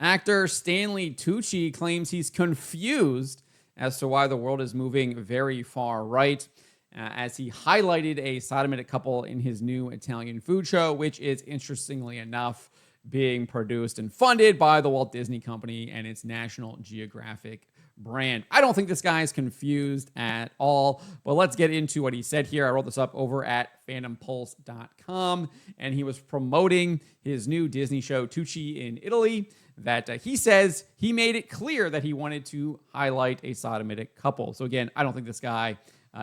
Actor Stanley Tucci claims he's confused as to why the world is moving very far right, as he highlighted a Sodomitic couple in his new Italian food show, which is, interestingly enough, being produced and funded by the Walt Disney Company and its National Geographic brand. I don't think this guy is confused at all, but let's get into what he said here. I wrote this up over at phantompulse.com, and he was promoting his new Disney show, Tucci in Italy, that he says he made it clear that he wanted to highlight a Sodomitic couple. So again, I don't think this guy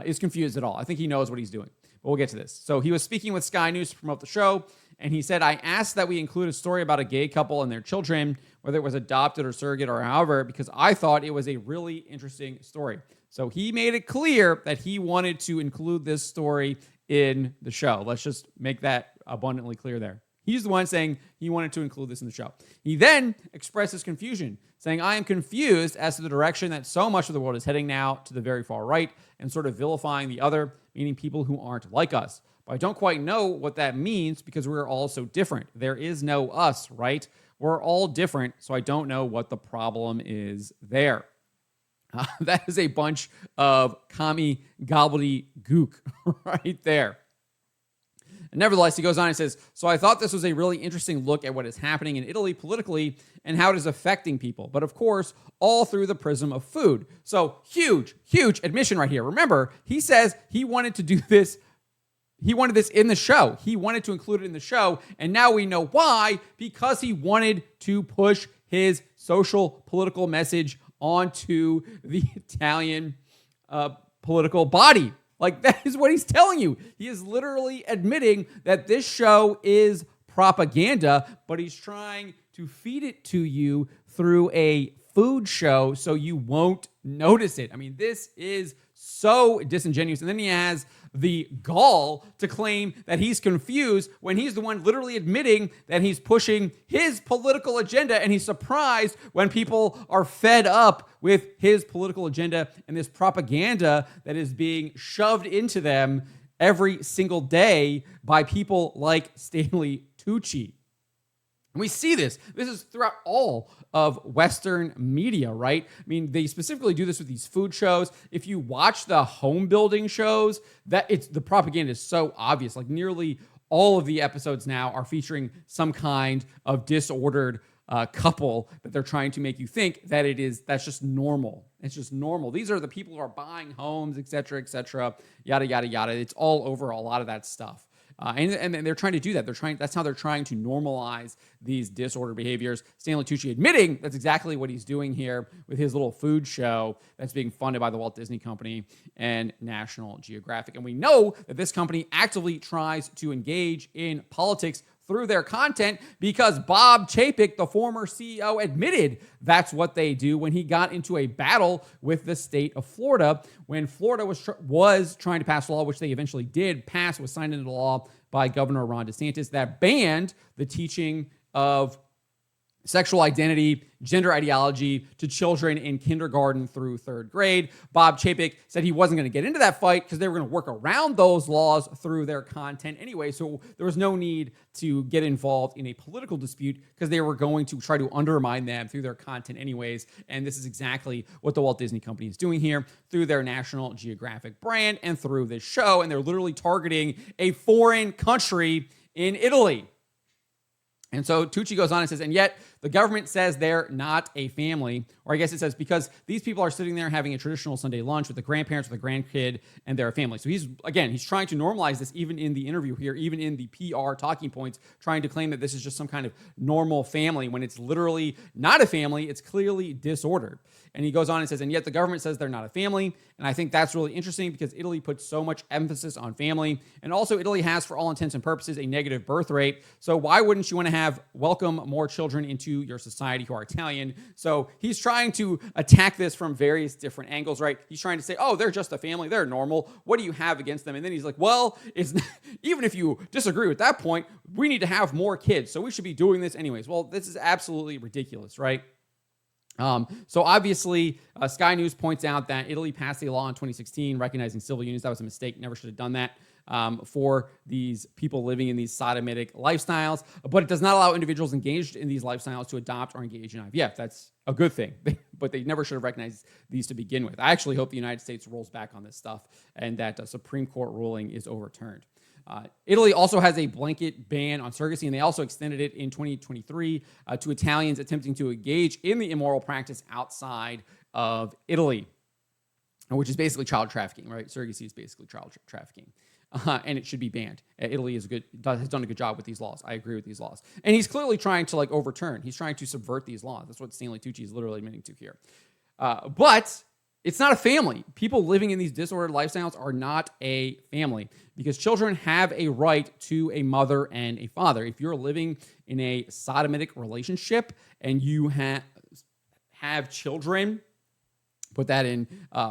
is confused at all. I think he knows what he's doing, but we'll get to this. So he was speaking with Sky News to promote the show, and he said, I asked that we include a story about a gay couple and their children, whether it was adopted or surrogate or however, because I thought it was a really interesting story. So he made it clear that he wanted to include this story in the show. Let's just make that abundantly clear there. He's the one saying he wanted to include this in the show. He then expressed his confusion, saying, I am confused as to the direction that so much of the world is heading now to the very far right and sort of vilifying the other, meaning people who aren't like us. But I don't quite know what that means because we're all so different. There is no us, right? We're all different, so I don't know what the problem is there. That is a bunch of commie gobbledygook right there. And nevertheless, he goes on and says, so I thought this was a really interesting look at what is happening in Italy politically and how it is affecting people. But of course, all through the prism of food. So huge admission right here. Remember, he says he wanted to do this. He wanted this in the show. He wanted to include it in the show. And now we know why, because he wanted to push his social political message onto the Italian political body. Like, that is what he's telling you. He is literally admitting that this show is propaganda, but he's trying to feed it to you through a food show so you won't notice it. I mean, this is so disingenuous. And then he has the gall to claim that he's confused when he's the one literally admitting that he's pushing his political agenda, and he's surprised when people are fed up with his political agenda and this propaganda that is being shoved into them every single day by people like Stanley Tucci. And we see this. This is throughout all of Western media, right? I mean, they specifically do this with these food shows. If you watch the home building shows, the propaganda is so obvious. Like, nearly all of the episodes now are featuring some kind of disordered couple that they're trying to make you think that that's just normal. It's just normal. These are the people who are buying homes, et cetera, yada, yada, yada. It's all over a lot of that stuff. And they're trying to do that. That's how they're trying to normalize these disordered behaviors. Stanley Tucci admitting that's exactly what he's doing here with his little food show that's being funded by the Walt Disney Company and National Geographic. And we know that this company actively tries to engage in politics through their content because Bob Chapek, the former CEO, admitted that's what they do when he got into a battle with the state of Florida when Florida was trying to pass a law, which they eventually did pass, was signed into law by Governor Ron DeSantis, that banned the teaching of sexual identity, gender ideology to children in kindergarten through third grade. Bob Chapek said he wasn't going to get into that fight because they were going to work around those laws through their content anyway. So there was no need to get involved in a political dispute because they were going to try to undermine them through their content anyways. And this is exactly what the Walt Disney Company is doing here through their National Geographic brand and through this show. And they're literally targeting a foreign country in Italy. And so Tucci goes on and says, and yet the government says they're not a family, or I guess it says because these people are sitting there having a traditional Sunday lunch with the grandparents, with the grandkid, and they're a family. So he's trying to normalize this even in the interview here, even in the PR talking points, trying to claim that this is just some kind of normal family when it's literally not a family. It's clearly disordered. And he goes on and says, and yet the government says they're not a family. And I think that's really interesting because Italy puts so much emphasis on family. And also Italy has, for all intents and purposes, a negative birth rate. So why wouldn't you want to welcome more children into your society who are Italian? So he's trying to attack this from various different angles, right? He's trying to say, oh, they're just a family. They're normal. What do you have against them? And then he's like, well, even if you disagree with that point, we need to have more kids. So we should be doing this anyways. Well, this is absolutely ridiculous, right? So obviously, Sky News points out that Italy passed a law in 2016 recognizing civil unions. That was a mistake. Never should have done that. for these people living in these sodomitic lifestyles, but it does not allow individuals engaged in these lifestyles to adopt or engage in IVF. That's a good thing, but they never should have recognized these to begin with. I actually hope the United States rolls back on this stuff and that a Supreme Court ruling is overturned. Italy also has a blanket ban on surrogacy, and they also extended it in 2023 to Italians attempting to engage in the immoral practice outside of Italy, which is basically child trafficking, right? Surrogacy is basically child trafficking, and it should be banned. Italy has done a good job with these laws. I agree with these laws. And he's clearly trying to overturn. He's trying to subvert these laws. That's what Stanley Tucci is literally admitting to here. But it's not a family. People living in these disordered lifestyles are not a family because children have a right to a mother and a father. If you're living in a sodomitic relationship and you have children, put that in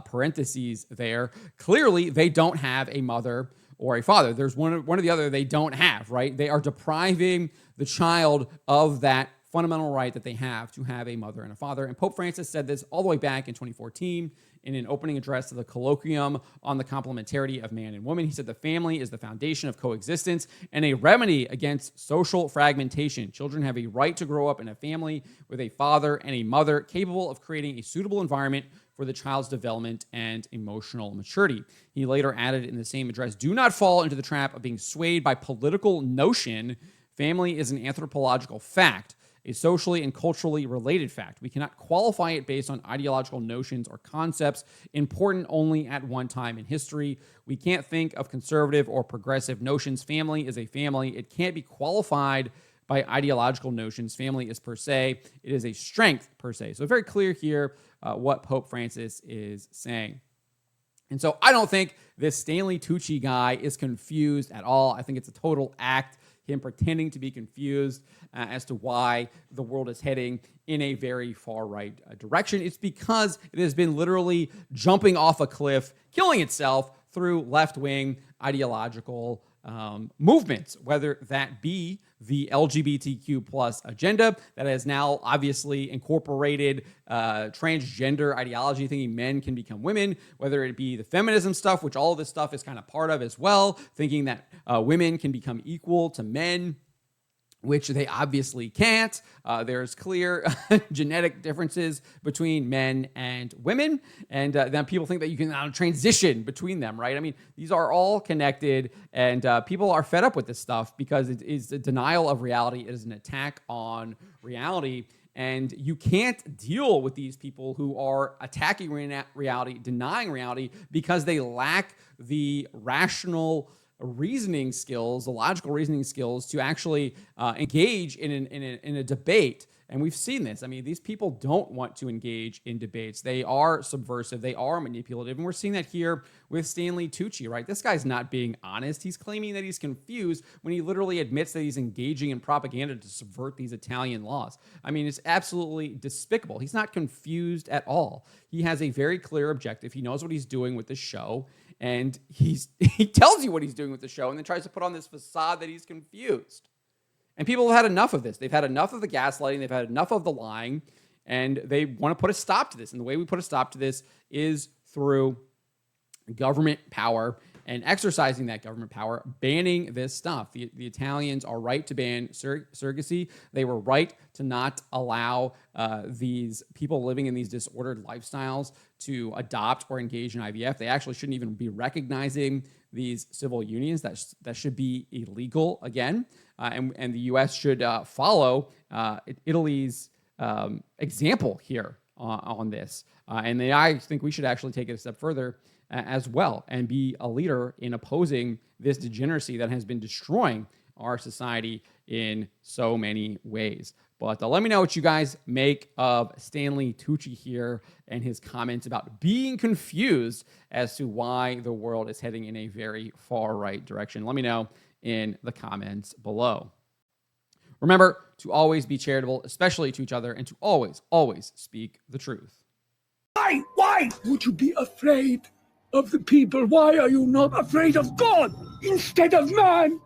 parentheses there, clearly they don't have a mother or a father. There's one or the other they don't have, right? They are depriving the child of that fundamental right that they have to have a mother and a father. And Pope Francis said this all the way back in 2014 in an opening address to the colloquium on the complementarity of man and woman. He said the family is the foundation of coexistence and a remedy against social fragmentation. Children have a right to grow up in a family with a father and a mother capable of creating a suitable environment for the child's development and emotional maturity. He later added in the same address, do not fall into the trap of being swayed by political notion. Family is an anthropological fact, a socially and culturally related fact. We cannot qualify it based on ideological notions or concepts important only at one time in history. We can't think of conservative or progressive notions. Family is a family. It can't be qualified by ideological notions. Family is per se. It is a strength per se. So very clear here what Pope Francis is saying. And so I don't think this Stanley Tucci guy is confused at all. I think it's a total act, him pretending to be confused as to why the world is heading in a very far-right direction. It's because it has been literally jumping off a cliff, killing itself through left-wing ideological movements, whether that be the LGBTQ plus agenda that has now obviously incorporated transgender ideology, thinking men can become women, whether it be the feminism stuff, which all of this stuff is kind of part of as well, thinking that women can become equal to men, which they obviously can't. There's clear genetic differences between men and women. And then people think that you can transition between them, right? I mean, these are all connected, and people are fed up with this stuff because it is a denial of reality. It is an attack on reality. And you can't deal with these people who are attacking reality, denying reality, because they lack the rational reasoning skills, the logical reasoning skills to actually engage in a debate. And we've seen this. I mean, these people don't want to engage in debates. They are subversive. They are manipulative. And we're seeing that here with Stanley Tucci, right? This guy's not being honest. He's claiming that he's confused when he literally admits that he's engaging in propaganda to subvert these Italian laws. I mean, it's absolutely despicable. He's not confused at all. He has a very clear objective. He knows what he's doing with the show. And he tells you what he's doing with the show and then tries to put on this facade that he's confused. And people have had enough of this. They've had enough of the gaslighting. They've had enough of the lying. And they want to put a stop to this. And the way we put a stop to this is through government power and exercising that government power, banning this stuff. The Italians are right to ban surrogacy. They were right to not allow these people living in these disordered lifestyles to adopt or engage in IVF. They actually shouldn't even be recognizing these civil unions. That should be illegal again. And the U.S. should follow Italy's example here on this. And I think we should actually take it a step further as well and be a leader in opposing this degeneracy that has been destroying our society in so many ways. But let me know what you guys make of Stanley Tucci here and his comments about being confused as to why the world is heading in a very far-right direction. Let me know in the comments below. Remember to always be charitable, especially to each other, and to always, always speak the truth. Why would you be afraid of the people? Why are you not afraid of God instead of man?